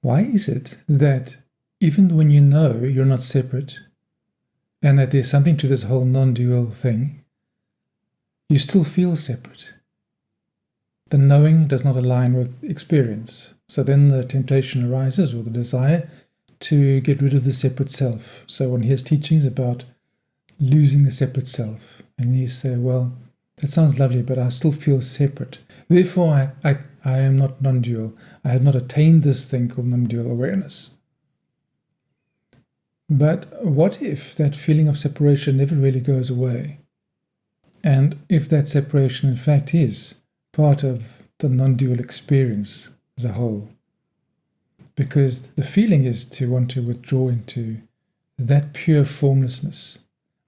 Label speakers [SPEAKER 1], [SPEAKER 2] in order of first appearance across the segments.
[SPEAKER 1] Why is it that even when you know you're not separate and that there's something to this whole non-dual thing, you still feel separate? The knowing does not align with experience. So then the temptation arises, or the desire, to get rid of the separate self. So one hears teachings about losing the separate self, and you say, well, that sounds lovely, but I still feel separate. Therefore, I am not non-dual. I have not attained this thing called non-dual awareness. But what if that feeling of separation never really goes away? And if that separation, in fact, is part of the non-dual experience as a whole? Because the feeling is to want to withdraw into that pure formlessness,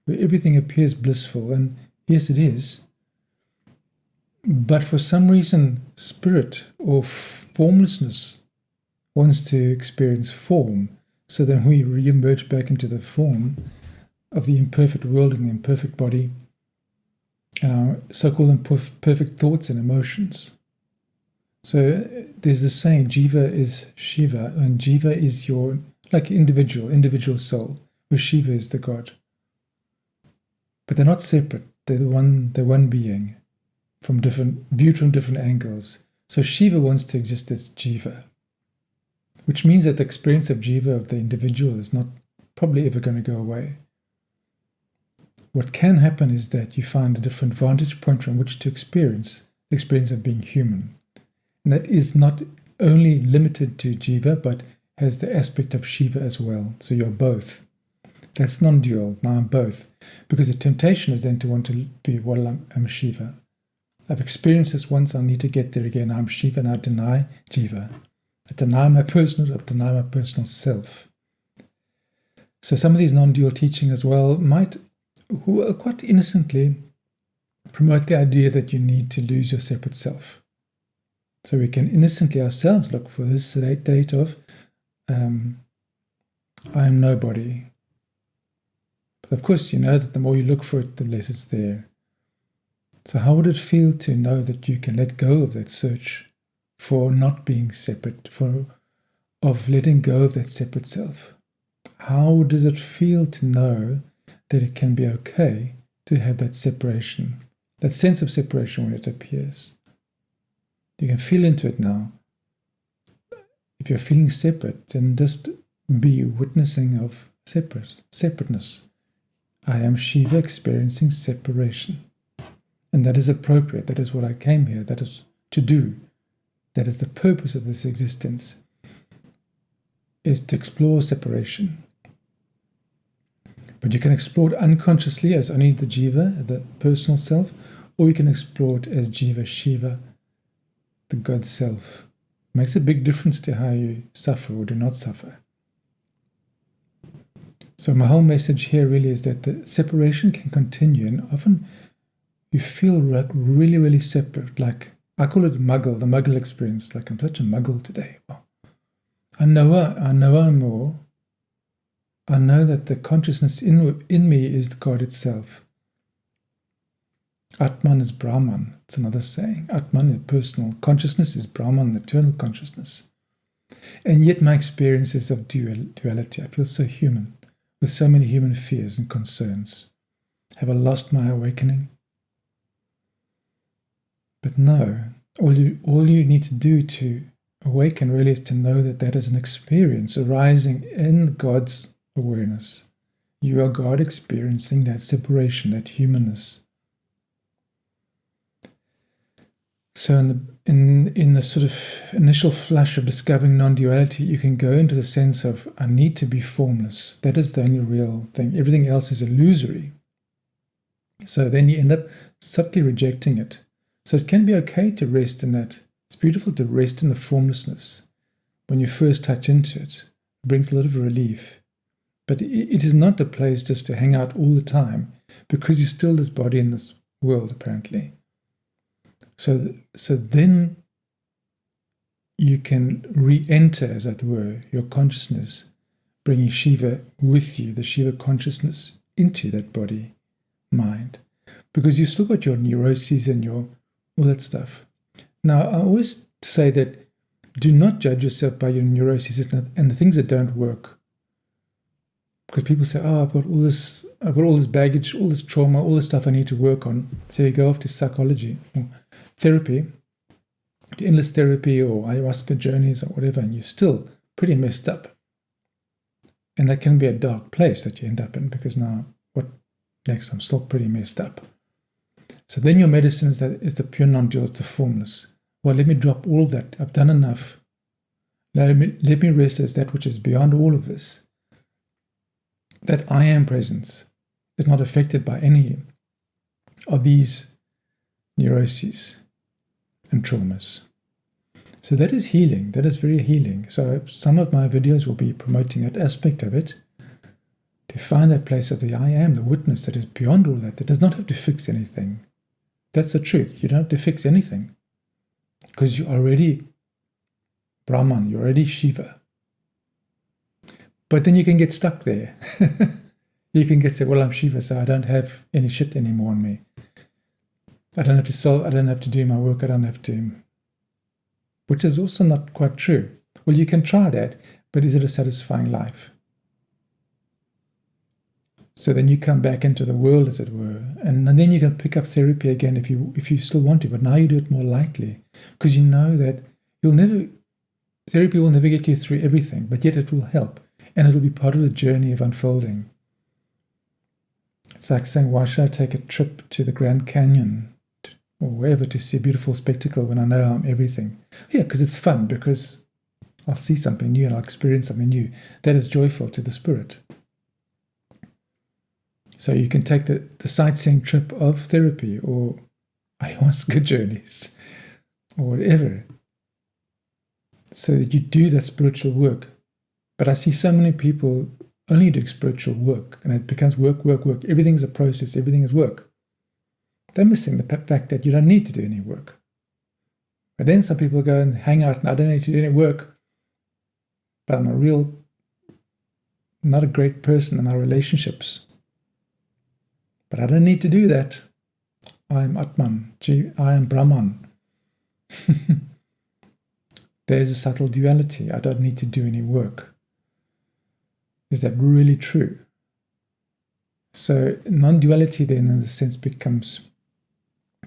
[SPEAKER 1] where everything appears blissful, and yes, it is. But for some reason, spirit or formlessness wants to experience form, so then we re-emerge back into the form of the imperfect world and the imperfect body, and our so-called imperfect thoughts and emotions. So there's the saying, Jiva is Shiva, and Jiva is your individual soul, where Shiva is the God. But they're not separate. They're one being, viewed from different angles. So Shiva wants to exist as Jiva, which means that the experience of Jiva, of the individual, is not probably ever going to go away. What can happen is that you find a different vantage point from which to experience the experience of being human. And that is not only limited to Jiva, but has the aspect of Shiva as well. So you're both. That's non-dual. Now I'm both. Because the temptation is then to want to be, well, I'm Shiva. I've experienced this once, I need to get there again. I'm Shiva, and I deny Jiva. I deny my personal self. So some of these non-dual teaching as well might, quite innocently, promote the idea that you need to lose your separate self. So we can innocently ourselves look for this date of I am nobody. But of course, you know that the more you look for it, the less it's there. So how would it feel to know that you can let go of that search for not being separate, of letting go of that separate self? How does it feel to know that it can be okay to have that separation, that sense of separation when it appears? You can feel into it now. If you're feeling separate, then just be witnessing of separateness. I am Shiva experiencing separation. And that is appropriate. That is what I came here. That is to do. That is the purpose of this existence, is to explore separation. But you can explore it unconsciously as only the Jiva, the personal self, or you can explore it as Jiva, Shiva, the God self. It makes a big difference to how you suffer or do not suffer. So my whole message here really is that the separation can continue, and often you feel like really, really separate. Like, I call it the muggle experience. Like, I'm such a muggle today. Well, I know I'm more. I know that the consciousness in me is the God itself. Atman is Brahman. It's another saying. Atman, the personal consciousness, is Brahman, the eternal consciousness. And yet my experience is of duality. I feel so human, with so many human fears and concerns. Have I lost my awakening? But no, all you need to do to awaken really is to know that that is an experience arising in God's awareness. You are God experiencing that separation, that humanness. So in the sort of initial flush of discovering non-duality, you can go into the sense of, I need to be formless. That is the only real thing. Everything else is illusory. So then you end up subtly rejecting it. So it can be okay to rest in that. It's beautiful to rest in the formlessness. When you first touch into it, it brings a lot of relief. But it is not a place just to hang out all the time, because you're still this body in this world, apparently. So then you can re-enter, as it were, your consciousness, bringing Shiva with you, the Shiva consciousness, into that body, mind. Because you've still got your neuroses and all that stuff. Now, I always say that Do not judge yourself by your neuroses and the things that don't work. Because people say, oh, I've got all this baggage, all this trauma, all this stuff I need to work on. So you go off to psychology or therapy, to endless therapy or ayahuasca journeys or whatever, and you're still pretty messed up. And that can be a dark place that you end up in, because now, what next? I'm still pretty messed up. So then your medicine is the pure non-dual, the formless. Well, let me drop all of that. I've done enough. Let me rest as that which is beyond all of this. That I am presence is not affected by any of these neuroses and traumas. So that is healing. That is very healing. So some of my videos will be promoting that aspect of it, to find that place of the I am, the witness that is beyond all that does not have to fix anything. That's the truth. You don't have to fix anything, because you're already Brahman, you're already Shiva. But then you can get stuck there. You can say, well, I'm Shiva, so I don't have any shit anymore on me. I don't have to solve, I don't have to do my work, I don't have to. Which is also not quite true. Well, you can try that, but is it a satisfying life? So then you come back into the world, as it were, and then you can pick up therapy again if you still want to, but now you do it more lightly, because you know that therapy will never get you through everything, but yet it will help, and it will be part of the journey of unfolding. It's like saying, why should I take a trip to the Grand Canyon or wherever to see a beautiful spectacle when I know I'm everything? Yeah, because it's fun, because I'll see something new and I'll experience something new. That is joyful to the spirit. So you can take the sightseeing trip of therapy or ayahuasca journeys or whatever, so that you do that spiritual work. But I see so many people only doing spiritual work, and it becomes work, work, work. Everything's a process, everything is work. They're missing the fact that you don't need to do any work. But then some people go and hang out, and I don't need to do any work, but I'm not a great person in my relationships. But I don't need to do that. I am Atman. I am Brahman. There's a subtle duality. I don't need to do any work. Is that really true? So non-duality then, in the sense, becomes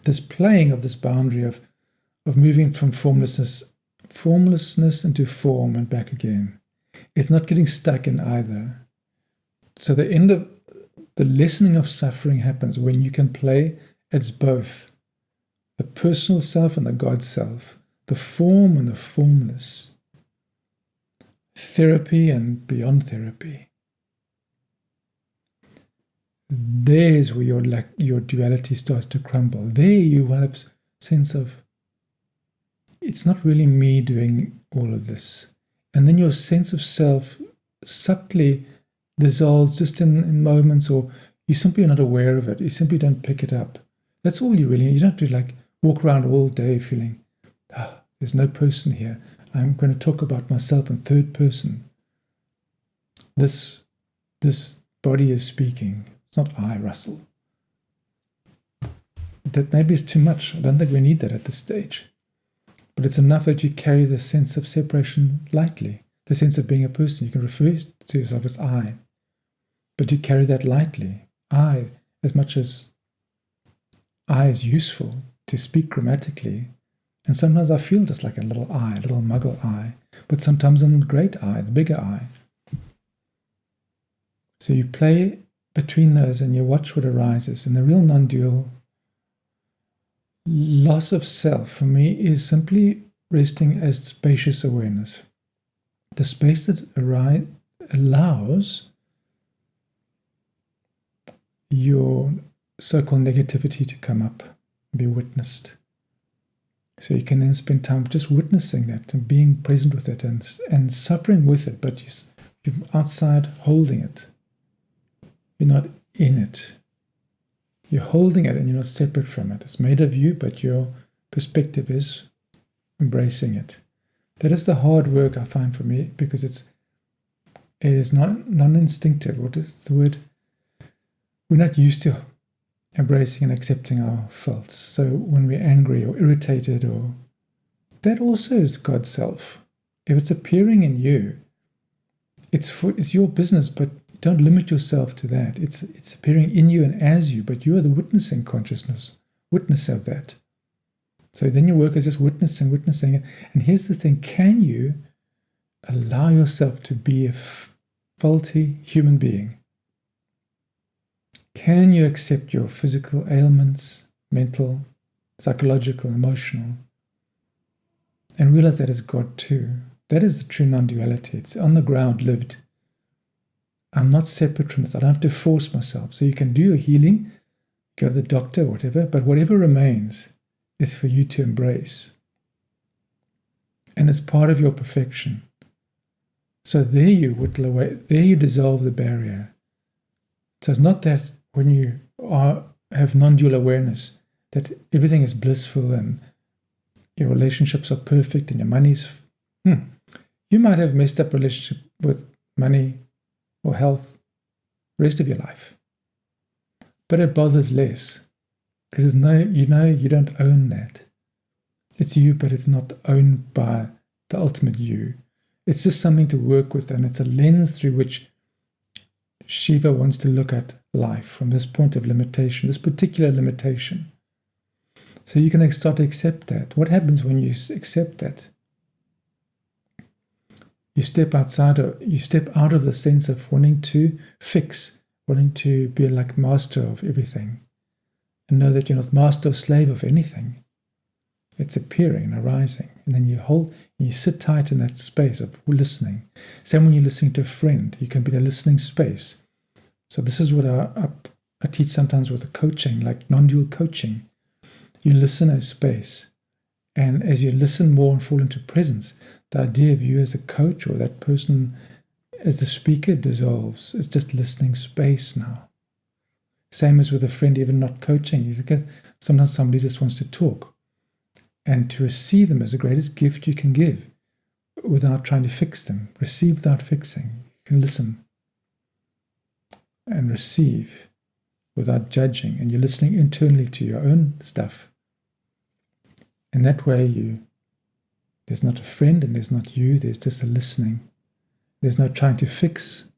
[SPEAKER 1] this playing of this boundary of moving from formlessness into form and back again. It's not getting stuck in either. So the end of the lessening of suffering happens when you can play as both the personal self and the God self, the form and the formless, therapy and beyond therapy. There's where your duality starts to crumble. There you will have a sense of, it's not really me doing all of this. And then your sense of self subtly dissolves just in moments, or you're simply not aware of it. You simply don't pick it up. That's all you really need. You don't have to walk around all day feeling, there's no person here. I'm going to talk about myself in third person. This body is speaking. It's not I, Russell. That maybe is too much. I don't think we need that at this stage. But it's enough that you carry the sense of separation lightly, the sense of being a person. You can refer to yourself as I, but you carry that lightly. I, as much as I is useful to speak grammatically, and sometimes I feel just like a little I, a little muggle I, but sometimes I'm the great I, the bigger I. So you play between those and you watch what arises. And the real non-dual loss of self for me is simply resting as spacious awareness. The space that allows your so-called negativity to come up and be witnessed. So you can then spend time just witnessing that and being present with it and suffering with it, but you're outside holding it. You're not in it. You're holding it and you're not separate from it. It's made of you, but your perspective is embracing it. That is the hard work I find for me, because it is non-instinctive. What is the word? We're not used to embracing and accepting our faults. So when we're angry or irritated or that also is God's self. If it's appearing in you, it's your business, but don't limit yourself to that. It's appearing in you and as you, but you are the witnessing consciousness, witness of that. So then your work is just witnessing. And here's the thing, can you allow yourself to be a faulty human being? Can you accept your physical ailments, mental, psychological, emotional, and realize that is God too? That is the true non-duality. It's on the ground lived. I'm not separate from this. I don't have to force myself. So you can do your healing, go to the doctor or whatever, but whatever remains is for you to embrace. And it's part of your perfection. So there you whittle away, there you dissolve the barrier. So it's not that when you have non-dual awareness, that everything is blissful and your relationships are perfect and your money's... You might have messed up relationship with money or health the rest of your life. But it bothers less. Because you don't own that. It's you, but it's not owned by the ultimate you. It's just something to work with, and it's a lens through which Shiva wants to look at life from this point of limitation, this particular limitation. So you can start to accept that. What happens when you accept that? You step out of the sense of wanting to fix, wanting to be like master of everything. And know that you're not master or slave of anything. It's appearing and arising. And then you sit tight in that space of listening. Same when you're listening to a friend, you can be the listening space. So this is what I teach sometimes with the coaching, like non-dual coaching. You listen as space. And as you listen more and fall into presence, the idea of you as a coach or that person as the speaker dissolves. It's just listening space now. Same as with a friend, even not coaching. Sometimes somebody just wants to talk. And to receive them is the greatest gift you can give without trying to fix them. Receive without fixing. You can listen and receive without judging. And you're listening internally to your own stuff. And that way there's not a friend and there's not you. There's just a listening. There's no trying to fix.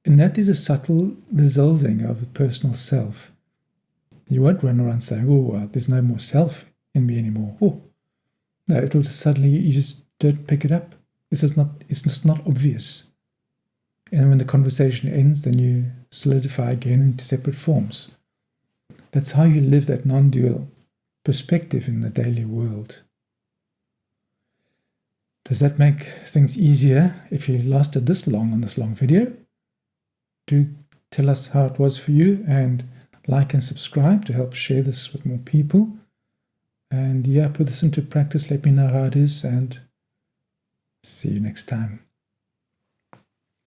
[SPEAKER 1] And that is a subtle dissolving of the personal self. You won't run around saying, there's no more self in me anymore. No, it'll just suddenly, you just don't pick it up. It's just not obvious. And when the conversation ends, then you solidify again into separate forms. That's how you live that non-dual perspective in the daily world. Does that make things easier if you lasted this long on this long video? Do tell us how it was for you, and like and subscribe to help share this with more people. And put this into practice. Let me know how it is, and see you next time.